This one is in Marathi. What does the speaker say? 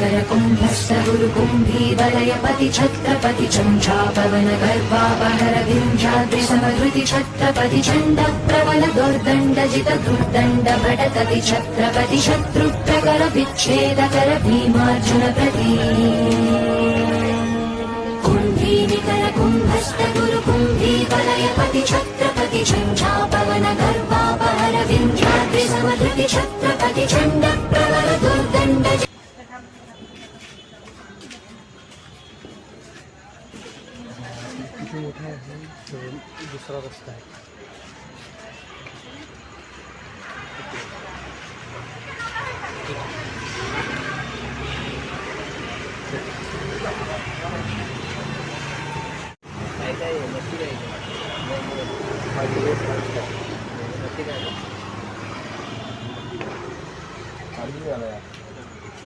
कर कुंभस्थ गुरु कुंभी वलयपति छत्रपति चंचापवन गर्भापहर विंध्याद्रि समधृति छत्रपति चंड प्रबल दुर्दंड जित दुर्दंड भटकति छत्रपति शत्रु प्रकर विच्छेद कर भीमार्जुन प्रति कुंभी निकर कुंभस्थ गुरु कुंभी वलयपति छत्रपति चंचापवन गर्भापहर विंध्याद्रि समधृति छत्रपति चंड प्रबल दुर्दंड मोठा आहे तो दुसरा रस्ता आहे. काय नक्की काय